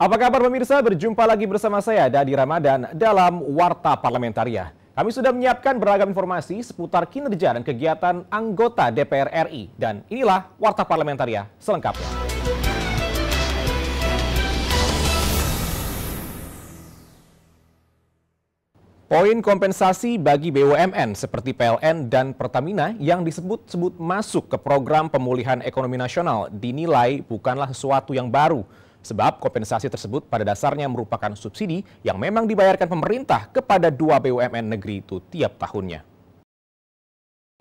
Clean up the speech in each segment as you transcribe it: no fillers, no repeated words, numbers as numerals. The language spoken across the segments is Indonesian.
Apa kabar pemirsa? Berjumpa lagi bersama saya Dadi Ramadan dalam Warta Parlamentaria. Kami sudah menyiapkan beragam informasi seputar kinerja dan kegiatan anggota DPR RI. Dan inilah Warta Parlamentaria selengkapnya. Poin kompensasi bagi BUMN seperti PLN dan Pertamina yang disebut-sebut masuk ke program pemulihan ekonomi nasional dinilai bukanlah sesuatu yang baru. Sebab kompensasi tersebut pada dasarnya merupakan subsidi yang memang dibayarkan pemerintah kepada dua BUMN negeri itu tiap tahunnya.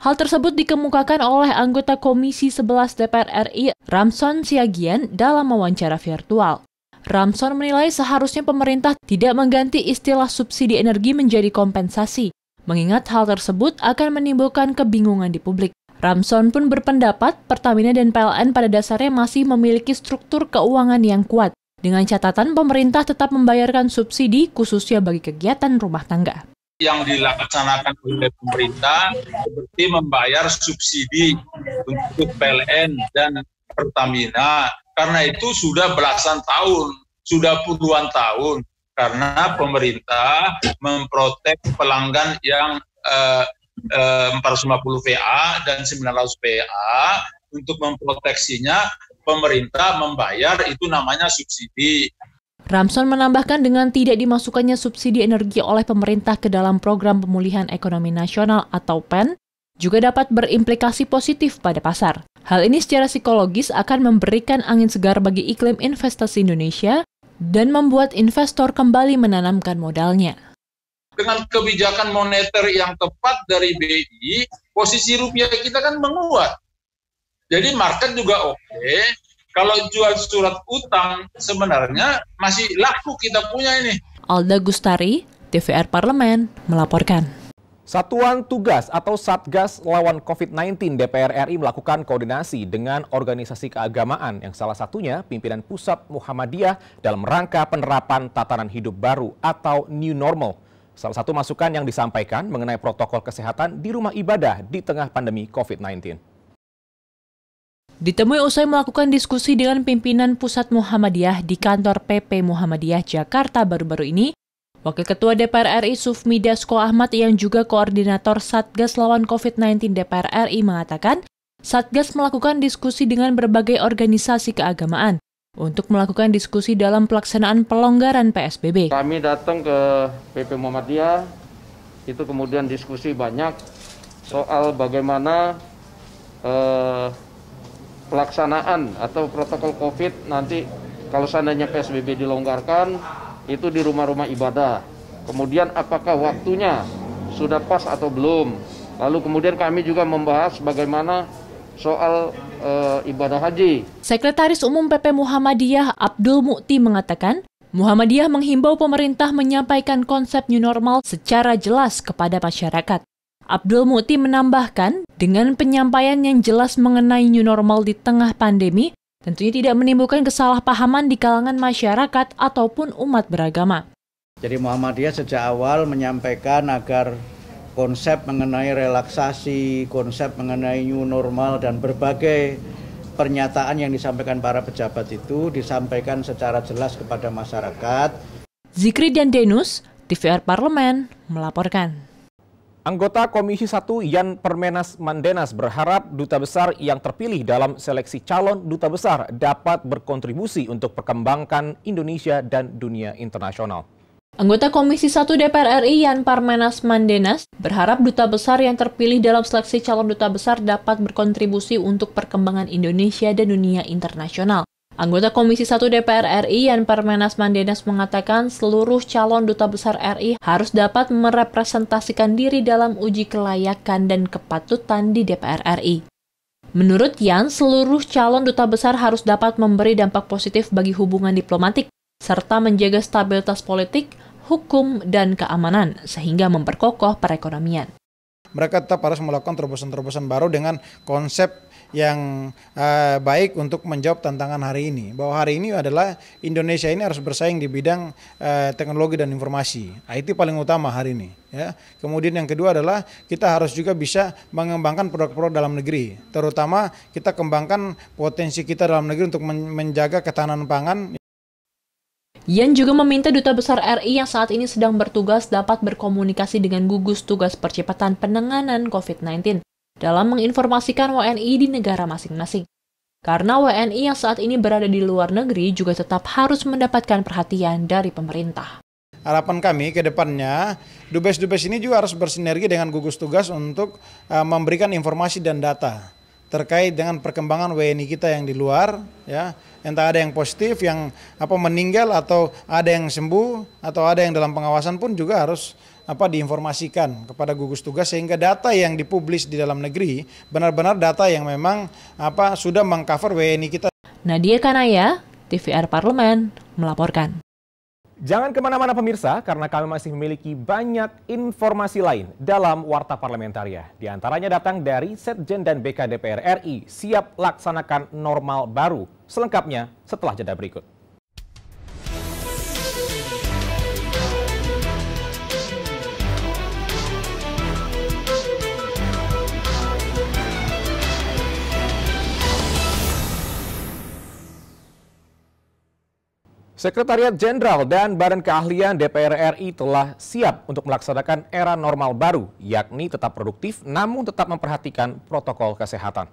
Hal tersebut dikemukakan oleh anggota Komisi 11 DPR RI, Ramson Siagian, dalam wawancara virtual. Ramson menilai seharusnya pemerintah tidak mengganti istilah subsidi energi menjadi kompensasi, mengingat hal tersebut akan menimbulkan kebingungan di publik. Ramson pun berpendapat Pertamina dan PLN pada dasarnya masih memiliki struktur keuangan yang kuat, dengan catatan pemerintah tetap membayarkan subsidi khususnya bagi kegiatan rumah tangga. Yang dilaksanakan oleh pemerintah seperti membayar subsidi untuk PLN dan Pertamina, karena itu sudah belasan tahun, sudah puluhan tahun, karena pemerintah memprotek pelanggan yang 450 VA dan 900 VA. Untuk memproteksinya pemerintah membayar, itu namanya subsidi. Ramson menambahkan dengan tidak dimasukkannya subsidi energi oleh pemerintah ke dalam program pemulihan ekonomi nasional atau PEN juga dapat berimplikasi positif pada pasar. Hal ini secara psikologis akan memberikan angin segar bagi iklim investasi Indonesia dan membuat investor kembali menanamkan modalnya. Dengan kebijakan moneter yang tepat dari BI, posisi rupiah kita kan menguat. Jadi market juga oke. Kalau jual surat utang sebenarnya masih laku kita punya ini. Alda Gustari, TVR Parlemen, melaporkan. Satuan Tugas atau Satgas lawan COVID-19 DPR RI melakukan koordinasi dengan organisasi keagamaan yang salah satunya pimpinan Pusat Muhammadiyah dalam rangka penerapan tatanan hidup baru atau New Normal. Salah satu masukan yang disampaikan mengenai protokol kesehatan di rumah ibadah di tengah pandemi COVID-19. Ditemui usai melakukan diskusi dengan pimpinan Pusat Muhammadiyah di kantor PP Muhammadiyah Jakarta baru-baru ini, Wakil Ketua DPR RI Sufmi Dasko Ahmad yang juga Koordinator Satgas lawan COVID-19 DPR RI mengatakan, Satgas melakukan diskusi dengan berbagai organisasi keagamaan untuk melakukan diskusi dalam pelaksanaan pelonggaran PSBB. Kami datang ke PP Muhammadiyah, itu kemudian diskusi banyak soal bagaimana pelaksanaan atau protokol COVID nanti kalau seandainya PSBB dilonggarkan, itu di rumah-rumah ibadah. Kemudian apakah waktunya sudah pas atau belum. Lalu kemudian kami juga membahas bagaimana soal ibadah haji. Sekretaris Umum PP Muhammadiyah Abdul Mukti mengatakan, Muhammadiyah menghimbau pemerintah menyampaikan konsep new normal secara jelas kepada masyarakat. Abdul Mukti menambahkan, dengan penyampaian yang jelas mengenai new normal di tengah pandemi, tentunya tidak menimbulkan kesalahpahaman di kalangan masyarakat ataupun umat beragama. Jadi Muhammadiyah sejak awal menyampaikan agar konsep mengenai relaksasi, konsep mengenai new normal, dan berbagai pernyataan yang disampaikan para pejabat itu disampaikan secara jelas kepada masyarakat. Zikri dan Denus, TVR Parlemen, melaporkan. Anggota Komisi 1 Yan Permenas Mandenas berharap duta besar yang terpilih dalam seleksi calon duta besar dapat berkontribusi untuk perkembangan Indonesia dan dunia internasional. Anggota Komisi 1 DPR RI Yan Permenas Mandenas berharap duta besar yang terpilih dalam seleksi calon duta besar dapat berkontribusi untuk perkembangan Indonesia dan dunia internasional. Anggota Komisi 1 DPR RI Yan Permenas Mandenas mengatakan seluruh calon duta besar RI harus dapat merepresentasikan diri dalam uji kelayakan dan kepatutan di DPR RI. Menurut Yan, seluruh calon duta besar harus dapat memberi dampak positif bagi hubungan diplomatik, serta menjaga stabilitas politik, hukum, dan keamanan, sehingga memperkokoh perekonomian. Mereka tetap harus melakukan terobosan-terobosan baru dengan konsep yang baik untuk menjawab tantangan hari ini. Bahwa hari ini adalah Indonesia ini harus bersaing di bidang teknologi dan informasi. IT paling utama hari ini. Ya. Kemudian yang kedua adalah kita harus juga bisa mengembangkan produk-produk dalam negeri. Terutama kita kembangkan potensi kita dalam negeri untuk menjaga ketahanan pangan. Yan juga meminta Duta Besar RI yang saat ini sedang bertugas dapat berkomunikasi dengan gugus tugas percepatan penanganan COVID-19 dalam menginformasikan WNI di negara masing-masing. Karena WNI yang saat ini berada di luar negeri juga tetap harus mendapatkan perhatian dari pemerintah. Harapan kami ke depannya, Dubes-Dubes ini juga harus bersinergi dengan gugus tugas untuk memberikan informasi dan data terkait dengan perkembangan WNI kita yang di luar, ya, entah ada yang positif, yang meninggal, atau ada yang sembuh, atau ada yang dalam pengawasan pun juga harus diinformasikan kepada gugus tugas sehingga data yang dipublis di dalam negeri benar-benar data yang memang sudah mengcover WNI kita. Nadia Kanaya, TVR Parlemen, melaporkan. Jangan kemana-mana pemirsa, karena kami masih memiliki banyak informasi lain dalam Warta Parlamentaria. Di antaranya datang dari Setjen dan BK DPR RI siap laksanakan normal baru. Selengkapnya setelah jeda berikut. Sekretariat Jenderal dan Badan Keahlian DPR RI telah siap untuk melaksanakan era normal baru, yakni tetap produktif namun tetap memperhatikan protokol kesehatan.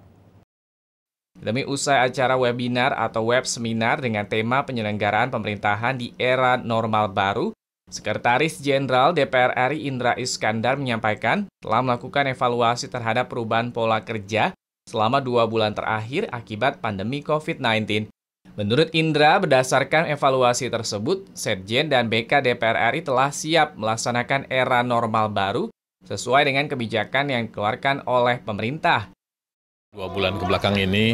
Demi usai acara webinar atau web seminar dengan tema penyelenggaraan pemerintahan di era normal baru, Sekretaris Jenderal DPR RI Indra Iskandar menyampaikan telah melakukan evaluasi terhadap perubahan pola kerja selama 2 bulan terakhir akibat pandemi COVID-19. Menurut Indra, berdasarkan evaluasi tersebut, Setjen dan BK DPR RI telah siap melaksanakan era normal baru sesuai dengan kebijakan yang dikeluarkan oleh pemerintah. 2 bulan kebelakang ini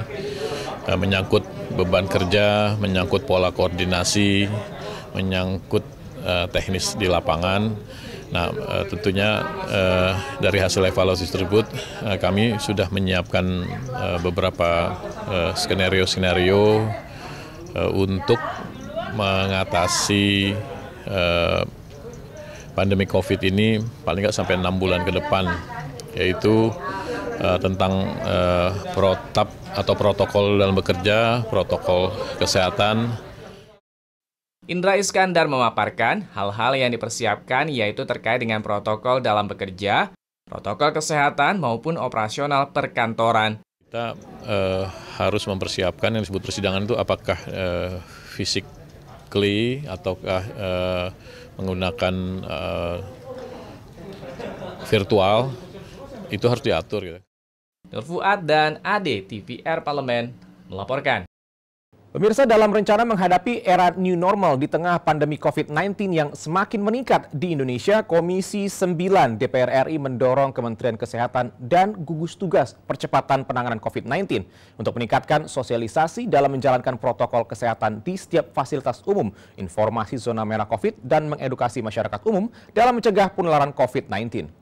menyangkut beban kerja, menyangkut pola koordinasi, menyangkut teknis di lapangan. Nah, tentunya dari hasil evaluasi tersebut kami sudah menyiapkan beberapa skenario-skenario untuk mengatasi pandemi COVID ini paling nggak sampai 6 bulan ke depan, yaitu tentang protap atau protokol dalam bekerja, protokol kesehatan. Indra Iskandar memaparkan hal-hal yang dipersiapkan yaitu terkait dengan protokol dalam bekerja, protokol kesehatan maupun operasional perkantoran. Kita harus mempersiapkan yang disebut persidangan itu apakah physically ataukah menggunakan virtual, itu harus diatur. Gitu. Nur Fuad dan Ade, TVR Parlemen, melaporkan. Pemirsa, dalam rencana menghadapi era new normal di tengah pandemi COVID-19 yang semakin meningkat di Indonesia, Komisi 9 DPR RI mendorong Kementerian Kesehatan dan gugus tugas percepatan penanganan COVID-19 untuk meningkatkan sosialisasi dalam menjalankan protokol kesehatan di setiap fasilitas umum, informasi zona merah COVID, dan mengedukasi masyarakat umum dalam mencegah penularan COVID-19.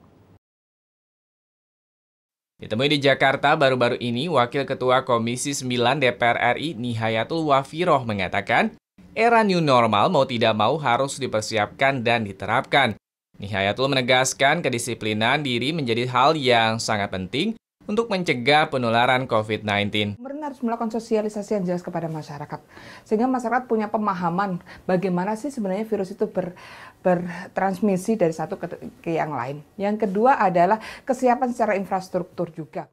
Ditemui di Jakarta baru-baru ini, Wakil Ketua Komisi 9 DPR RI Nihayatul Wafiroh mengatakan, era new normal mau tidak mau harus dipersiapkan dan diterapkan. Nihayatul menegaskan kedisiplinan diri menjadi hal yang sangat penting untuk mencegah penularan COVID-19. Pemerintah harus melakukan sosialisasi yang jelas kepada masyarakat, sehingga masyarakat punya pemahaman bagaimana sih sebenarnya virus itu bertransmisi dari satu ke yang lain. Yang kedua adalah kesiapan secara infrastruktur juga.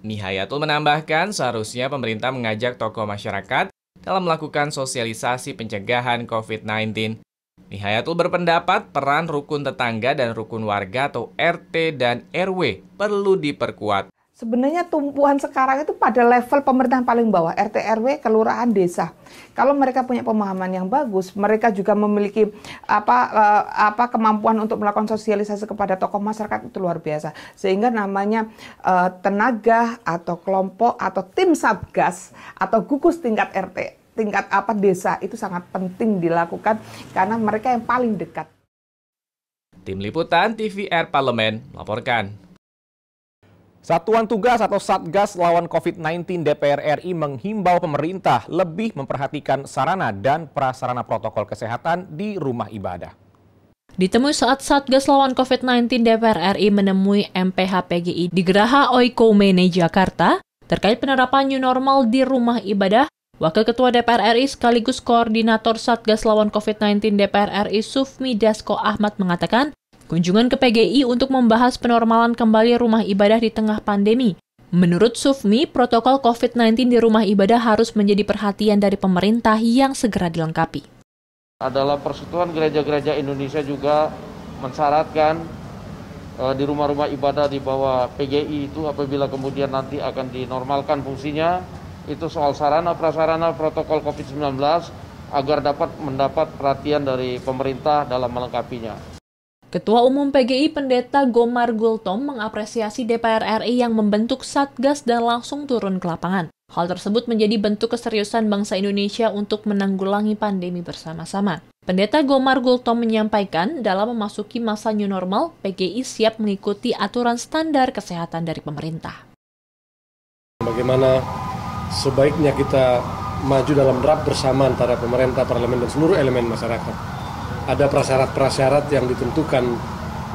Nihayatul menambahkan seharusnya pemerintah mengajak tokoh masyarakat dalam melakukan sosialisasi pencegahan COVID-19. Nihayatul berpendapat peran rukun tetangga dan rukun warga atau RT dan RW perlu diperkuat. Sebenarnya tumpuan sekarang itu pada level pemerintahan paling bawah, RT, RW, kelurahan, desa. Kalau mereka punya pemahaman yang bagus, mereka juga memiliki kemampuan untuk melakukan sosialisasi kepada tokoh masyarakat, itu luar biasa. Sehingga namanya tenaga atau kelompok atau tim satgas atau gugus tingkat RT, tingkat desa itu sangat penting dilakukan karena mereka yang paling dekat. Tim Liputan TVR Parlemen melaporkan. Satuan Tugas atau Satgas lawan COVID-19 DPR RI menghimbau pemerintah lebih memperhatikan sarana dan prasarana protokol kesehatan di rumah ibadah. Ditemui saat Satgas lawan COVID-19 DPR RI menemui MPH-PGI di Geraha Oikomene, Jakarta, terkait penerapan new normal di rumah ibadah, Wakil Ketua DPR RI sekaligus Koordinator Satgas Lawan COVID-19 DPR RI Sufmi Dasko Ahmad mengatakan, kunjungan ke PGI untuk membahas penormalan kembali rumah ibadah di tengah pandemi. Menurut Sufmi, protokol COVID-19 di rumah ibadah harus menjadi perhatian dari pemerintah yang segera dilengkapi. Adalah Persekutuan Gereja-Gereja Indonesia juga mensyaratkan di rumah-rumah ibadah di bawah PGI itu apabila kemudian nanti akan dinormalkan fungsinya, itu soal sarana prasarana protokol COVID-19 agar dapat mendapat perhatian dari pemerintah dalam melengkapinya. Ketua Umum PGI Pendeta Gomar Gultom mengapresiasi DPR RI yang membentuk Satgas dan langsung turun ke lapangan. Hal tersebut menjadi bentuk keseriusan bangsa Indonesia untuk menanggulangi pandemi bersama-sama. Pendeta Gomar Gultom menyampaikan dalam memasuki masa new normal, PGI siap mengikuti aturan standar kesehatan dari pemerintah. Bagaimana sebaiknya kita maju dalam draft bersama antara pemerintah, parlemen, dan seluruh elemen masyarakat. Ada prasyarat-prasyarat yang ditentukan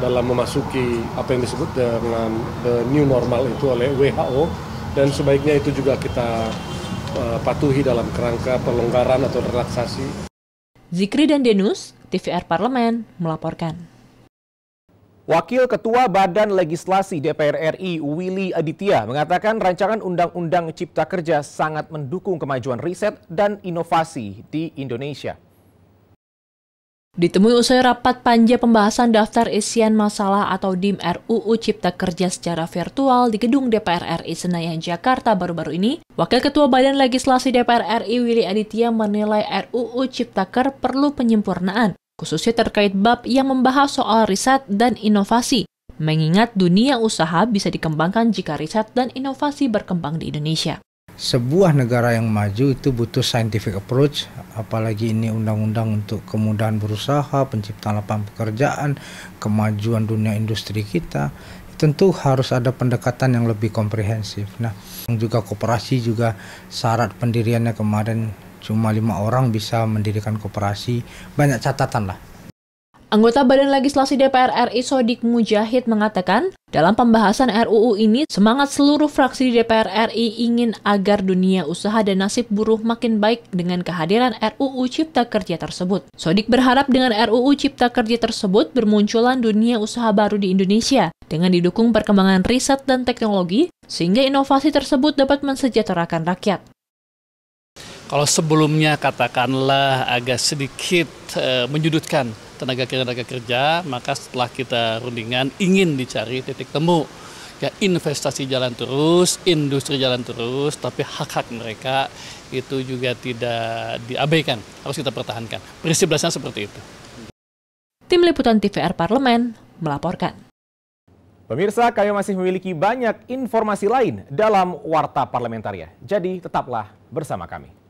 dalam memasuki apa yang disebut dengan the new normal itu oleh WHO, dan sebaiknya itu juga kita patuhi dalam kerangka pelonggaran atau relaksasi. Zikri dan Denus, TVR Parlemen, melaporkan. Wakil Ketua Badan Legislasi DPR RI Willy Aditya mengatakan rancangan Undang-Undang Cipta Kerja sangat mendukung kemajuan riset dan inovasi di Indonesia. Ditemui usai rapat panja pembahasan daftar isian masalah atau DIM RUU Cipta Kerja secara virtual di gedung DPR RI Senayan, Jakarta baru-baru ini, Wakil Ketua Badan Legislasi DPR RI Willy Aditya menilai RUU Ciptaker perlu penyempurnaan, khususnya terkait bab yang membahas soal riset dan inovasi, mengingat dunia usaha bisa dikembangkan jika riset dan inovasi berkembang di Indonesia. Sebuah negara yang maju itu butuh scientific approach, apalagi ini undang-undang untuk kemudahan berusaha, penciptaan lapangan pekerjaan, kemajuan dunia industri kita. Tentu harus ada pendekatan yang lebih komprehensif. Nah, juga koperasi juga syarat pendiriannya kemarin cuma 5 orang bisa mendirikan koperasi, banyak catatan lah. Anggota Badan Legislasi DPR RI Sodik Mujahid mengatakan, dalam pembahasan RUU ini, semangat seluruh fraksi di DPR RI ingin agar dunia usaha dan nasib buruh makin baik dengan kehadiran RUU Cipta Kerja tersebut. Sodik berharap dengan RUU Cipta Kerja tersebut bermunculan dunia usaha baru di Indonesia, dengan didukung perkembangan riset dan teknologi, sehingga inovasi tersebut dapat mensejahterakan rakyat. Kalau sebelumnya katakanlah agak sedikit menyudutkan tenaga kerja, maka setelah kita rundingan ingin dicari titik temu. Ya, investasi jalan terus, industri jalan terus, tapi hak-hak mereka itu juga tidak diabaikan, harus kita pertahankan. Prinsip dasarnya seperti itu. Tim Liputan TVR Parlemen melaporkan. Pemirsa, kami masih memiliki banyak informasi lain dalam Warta Parlamentaria. Jadi tetaplah bersama kami.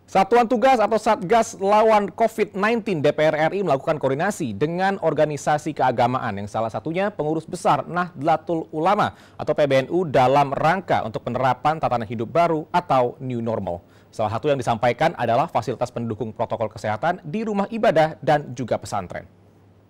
Satuan Tugas atau Satgas Lawan COVID-19 DPR RI melakukan koordinasi dengan organisasi keagamaan yang salah satunya pengurus besar Nahdlatul Ulama atau PBNU dalam rangka untuk penerapan tatanan hidup baru atau new normal. Salah satu yang disampaikan adalah fasilitas pendukung protokol kesehatan di rumah ibadah dan juga pesantren.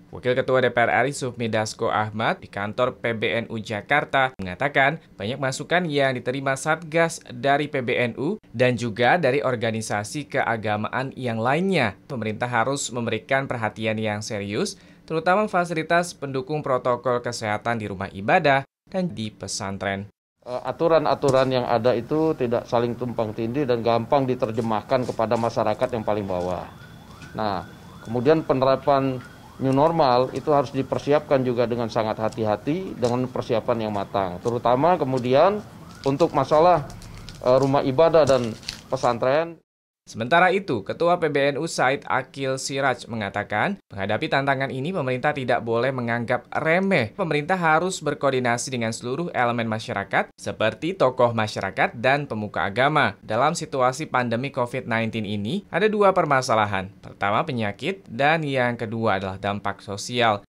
Wakil Ketua DPR RI Sufmi Dasko Ahmad di kantor PBNU Jakarta mengatakan banyak masukan yang diterima Satgas dari PBNU dan juga dari organisasi keagamaan yang lainnya. Pemerintah harus memberikan perhatian yang serius, terutama fasilitas pendukung protokol kesehatan di rumah ibadah dan di pesantren. Aturan-aturan yang ada itu tidak saling tumpang tindih dan gampang diterjemahkan kepada masyarakat yang paling bawah. Nah, kemudian penerapan new normal itu harus dipersiapkan juga dengan sangat hati-hati dengan persiapan yang matang. Terutama kemudian untuk masalah rumah ibadah dan pesantren. Sementara itu, Ketua PBNU Said Akil Siraj mengatakan, menghadapi tantangan ini pemerintah tidak boleh menganggap remeh. Pemerintah harus berkoordinasi dengan seluruh elemen masyarakat, seperti tokoh masyarakat dan pemuka agama. Dalam situasi pandemi COVID-19 ini, ada 2 permasalahan. Pertama, penyakit, dan yang kedua adalah dampak sosial.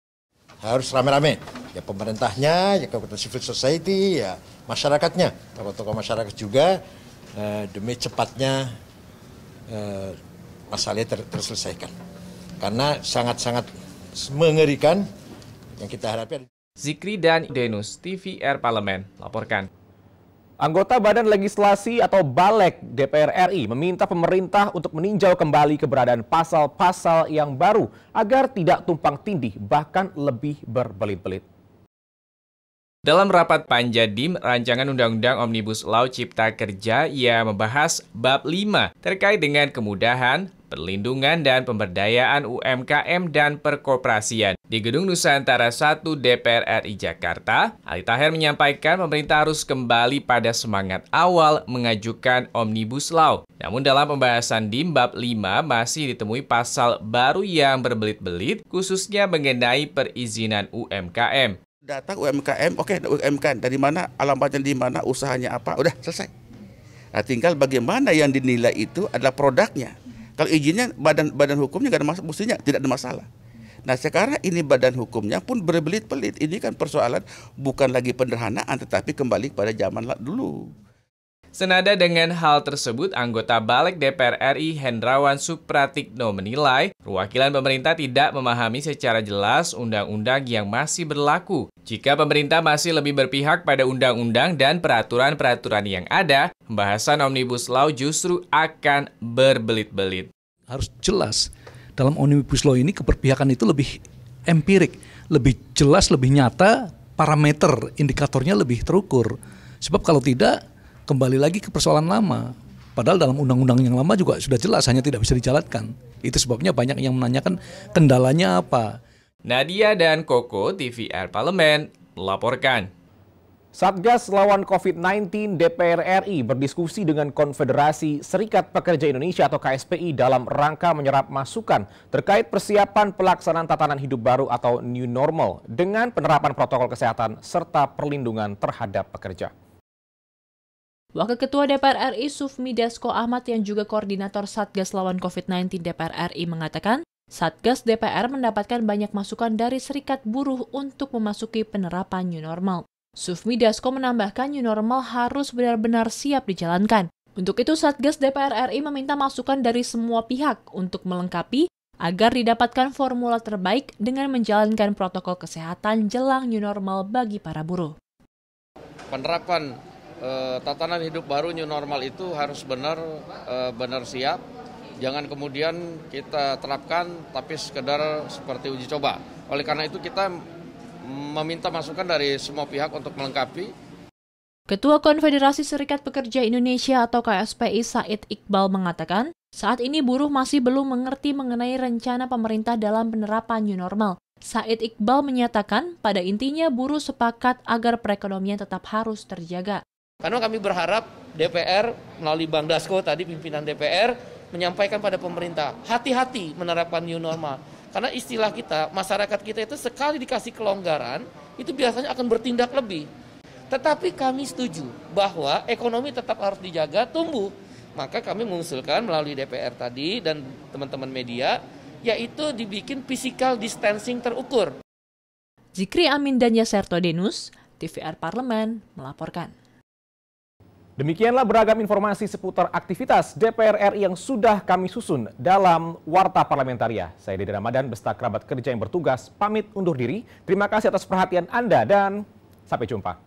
Harus rame-rame, ya pemerintahnya, ya kekuatan civil society, ya masyarakatnya, tokoh-tokoh masyarakat juga, demi cepatnya masalahnya terselesaikan. Karena sangat-sangat mengerikan yang kita harapkan. Zikri dan Denus, TVR Parlemen, laporkan. Anggota Badan Legislasi atau Balek DPR RI meminta pemerintah untuk meninjau kembali keberadaan pasal-pasal yang baru agar tidak tumpang tindih bahkan lebih berbelit-belit. Dalam rapat Panjadim, rancangan Undang-Undang Omnibus Law Cipta Kerja ia membahas bab 5 terkait dengan kemudahan, perlindungan dan pemberdayaan UMKM dan perkoperasian. Di Gedung Nusantara 1 DPR RI Jakarta, Ali Taher menyampaikan pemerintah harus kembali pada semangat awal mengajukan Omnibus Law. Namun dalam pembahasan DIM bab 5 masih ditemui pasal baru yang berbelit-belit, khususnya mengenai perizinan UMKM. Datang UMKM, oke, UMKM dari mana, alamatnya di mana, usahanya apa, udah selesai. Nah, tinggal bagaimana yang dinilai itu adalah produknya. Kalau izinnya badan hukumnya nggak ada masalah, mestinya tidak ada masalah. Nah, sekarang ini badan hukumnya pun berbelit-belit. Ini kan persoalan bukan lagi penderhanaan, tetapi kembali pada zaman dulu. Senada dengan hal tersebut, anggota Balek DPR RI Hendrawan Supratikno menilai perwakilan pemerintah tidak memahami secara jelas undang-undang yang masih berlaku. Jika pemerintah masih lebih berpihak pada undang-undang dan peraturan-peraturan yang ada, pembahasan Omnibus Law justru akan berbelit-belit. Harus jelas, dalam Omnibus Law ini keberpihakan itu lebih empirik, lebih jelas, lebih nyata, parameter indikatornya lebih terukur. Sebab kalau tidak, kembali lagi ke persoalan lama. Padahal dalam undang-undang yang lama juga sudah jelas, hanya tidak bisa dijalankan. Itu sebabnya banyak yang menanyakan kendalanya apa. Nadia dan Koko, TVR Parlemen, melaporkan. Satgas lawan COVID-19 DPR RI berdiskusi dengan Konfederasi Serikat Pekerja Indonesia atau KSPI dalam rangka menyerap masukan terkait persiapan pelaksanaan tatanan hidup baru atau new normal dengan penerapan protokol kesehatan serta perlindungan terhadap pekerja. Wakil Ketua DPR RI Sufmi Dasko Ahmad yang juga koordinator Satgas lawan COVID-19 DPR RI mengatakan, Satgas DPR mendapatkan banyak masukan dari Serikat Buruh untuk memasuki penerapan new normal. Sufmi Dasko menambahkan new normal harus benar-benar siap dijalankan. Untuk itu Satgas DPR RI meminta masukan dari semua pihak untuk melengkapi agar didapatkan formula terbaik dengan menjalankan protokol kesehatan jelang new normal bagi para buruh. Penerapan tatanan hidup baru new normal itu harus benar siap. Jangan kemudian kita terapkan tapi sekedar seperti uji coba. Oleh karena itu kita meminta masukan dari semua pihak untuk melengkapi. Ketua Konfederasi Serikat Pekerja Indonesia atau KSPI Said Iqbal mengatakan, saat ini buruh masih belum mengerti mengenai rencana pemerintah dalam penerapan new normal. Said Iqbal menyatakan pada intinya buruh sepakat agar perekonomian tetap harus terjaga. Karena kami berharap DPR melalui Bang Dasko tadi pimpinan DPR menyampaikan pada pemerintah hati-hati menerapkan new normal. Karena istilah kita, masyarakat kita itu sekali dikasih kelonggaran itu biasanya akan bertindak lebih. Tetapi kami setuju bahwa ekonomi tetap harus dijaga, tumbuh. Maka kami mengusulkan melalui DPR tadi dan teman-teman media yaitu dibikin physical distancing terukur. Zikri Amin dan Yaserto Denus, TVR Parlemen melaporkan. Demikianlah beragam informasi seputar aktivitas DPR RI yang sudah kami susun dalam Warta Parlamentaria. Saya Dede Ramadan beserta kerabat kerja yang bertugas pamit undur diri. Terima kasih atas perhatian Anda dan sampai jumpa.